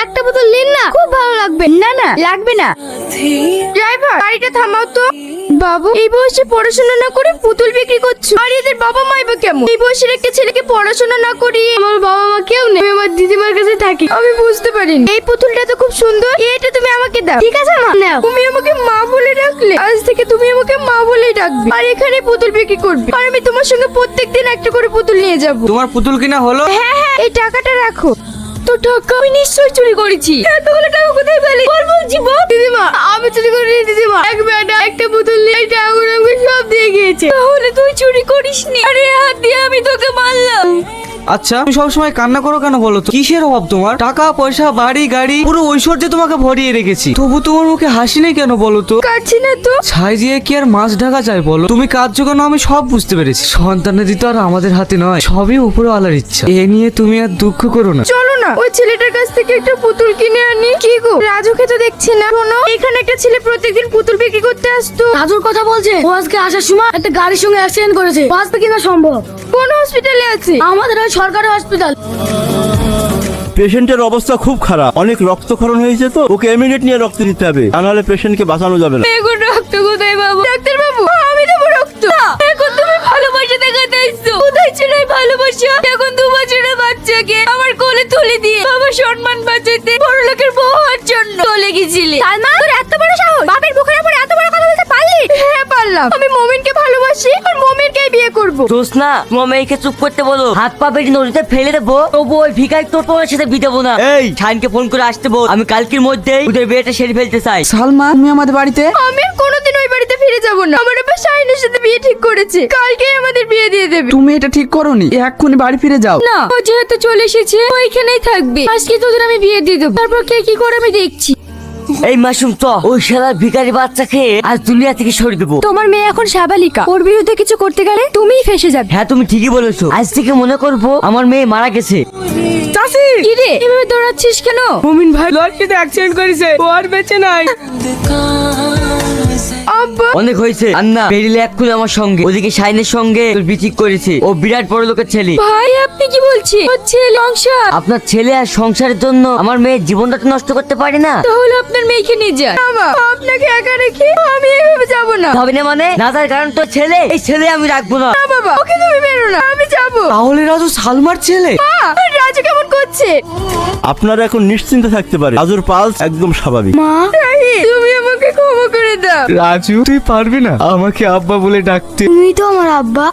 একটা বোতল নিন না, খুব ভালো লাগবে। না না লাগবে না। ড্রাইভার গাড়িটা থামাও তো। বাবু এই বয়সে পড়াশোনা না করে পুতুল বিক্রি করছো, আর এদের বাবা মাই বা কেমন? এই বয়সের একটা ছেলেকে পড়াশোনা না করি, আমার বাবা মা কেউ নেই, আমি আমার দিদিমার কাছে থাকি। আমি বুঝতে পারিনি এই পুতুলটা তো খুব সুন্দর, এটা তুমি আমাকে দাও। ঠিক আছে মা নাও। তুমি আমাকে মা বলে ডাকলে, আজ থেকে তুমি আমাকে মা বলেই ডাকবে, আর এখানে পুতুল বিক্রি করবে, আর আমি তোমার সঙ্গে প্রত্যেকদিন একটা করে পুতুল নিয়ে যাব। তোমার পুতুল কিনা হলো? হ্যাঁ হ্যাঁ, এই টাকাটা রাখো। তো টাকা আমি নিশ্চয়ই চুরি করেছি। এতগুলো টাকা কোথায় পেলে? বল বলছি বল। দিদিমা আমি চুরি করিনি দিদিমা, এক বেটা একটা পুতুল নিয়ে এই টাকাগুলো আমাকে সব দিয়ে গিয়েছে। তাহলে তুই চুরি করিসনি? আরে হাত দিয়ে আমি তোকে মারলাম। আচ্ছা তুমি সবসময় কান্না করো কেন বলো তো? কিসের অভাব তোমার? টাকা পয়সা বাড়ি গাড়ি পুরো ঐশ্বর্যে তোমাকে ভরিয়ে রেখেছি, তবু তোমার মুখে হাসি নেই কেন বলো তো? কাটছি না তো। ছাই দিয়ে কি আর মাছ ঢাকা যায় বলো? তুমি কাঁদছো কেন আমি সব বুঝতে পেরেছি। সন্তানের দিতে আর আমাদের হাতে নয়, সবই উপরে আল্লাহর ইচ্ছা। এ নিয়ে তুমি আর দুঃখ করো না। চলো না ওই ছেলেটার কাছ থেকে একটা পুতুল কিনে আনি। কি গো রাজুকে তো দেখছি না। শোনো, এখানে একটা ছেলে প্রত্যেকদিন পুতুল বিক্রি করতে আসতো। রাজুর কথা বলছে। ও আজকে আসার সময় একটা গাড়ির সঙ্গে অ্যাক্সিডেন্ট করেছে। বাঁচবে কিনা সম্ভব? কোন হসপিটালে আছে? আমাদের ওই সরকারি হসপিটাল। পেশেন্টের অবস্থা খুব খারাপ, অনেক রক্তক্ষরণ হয়েছে, তো ওকে ইমিডিয়েট নিয়ে রক্ত দিতে হবে, তা নাহলে পেশেন্টকে বাঁচানো যাবে না। এখন রক্ত কোথায় বাবু? ডাক্তার বাবু আমি দেবো রক্ত। এখন তুমি ভালোবাসা দেখাতে এসছো, কোথায় ছিল এই ভালোবাসা? এখন 2 বছরের বাচ্চাকে আমার কোলে তুলে দিয়ে বাবার সম্মান বাঁচাতে বড় লোকের বউ হওয়ার জন্য চলে গেছিলে। সালমা তোর এত বড় সাহস, বাপের বুকের উপর এত বড় কথা বলতে পারলি? হ্যাঁ পারলাম। আমি মমিনকে ভালোবাসি আর মমিনকেই বিয়ে করব। দোষ না, তোমার মেয়েকে চুপ করতে বলো। হাত পা বেরিয়ে নদীতে ফেলে দেবো, তবু ওই ভিখারি তোর তোমার সাথে বিয়ে দেবো না। এই শাইনকে ফোন করে আসতে বল, আমি কালকের মধ্যেই ওদের বিয়েটা সেরে ফেলতে চাই। সালমা তুমি আমাদের বাড়িতে? আমি আর কোনোদিন ওই বাড়িতে ফিরে যাব না। আমার আব্বা শাহিনের সাথে বিয়ে ঠিক করেছে, কালকেই আমাদের বিয়ে দিয়ে দেবে। তুমি এটা ঠিক করোনি, এক্ষুনি বাড়ি ফিরে যাও। না ও যেহেতু চলে এসেছে ও এখানেই থাকবে। আজকে তোদের আমি বিয়ে দিয়ে দেবো, তারপর কে কি করে আমি দেখছি। এই মাসুম তো ওই শালার ভিখারি বাচ্চাকে আজ দুনিয়া থেকে সরিয়ে দেবো। তোমার মেয়ে এখন সাবালিকা, ওর বিরুদ্ধে কিছু করতে গেলে তুমিই ফেসে যাবে। হ্যাঁ তুমি ঠিকই বলেছো, আজ থেকে মনে করবো আমার মেয়ে মারা গেছে। চাচি কি রে এভাবে দৌড়াচ্ছিস কেন? মুমিন ভাই লরিতে অ্যাক্সিডেন্ট করেছে, ও আর বেঁচে নাই। আব্বা অনেক হয়েছে আন্না, বেরিলে এক্ষুনি আমার সঙ্গে। ওদিকে শাইনের সঙ্গে তোর বিয়ে ঠিক করেছে, ও বিরাট বড় লোকের ছেলে। ভাই আপনি কি বলছেন? হচ্ছে সংসার। আপনার ছেলে আর সংসারের জন্য আমার মেয়ের জীবনটা তো নষ্ট করতে পারি না। তাহলে আপনার মেয়েকে নিয়ে যান। বাবা আপনাকে একা রেখে আমি এইভাবে যাব না। হবে না মানে? না তার কারণ তো ছেলে, এই ছেলে আমি রাখবো না। না বাবা ওকে তুমি বেরো না, আমি যাব। তাহলে রাজু সালমার ছেলে? রাজু কেমন করছে? আপনারা এখন নিশ্চিন্তে থাকতে পারে, রাজুর পালস একদম স্বাভাবিক। মা তুমি আমাকে ক্ষমা করে দাও। রাজু তুই পারবি না আমাকে আব্বা বলে ডাকতে? তুমি তো আমার আব্বা।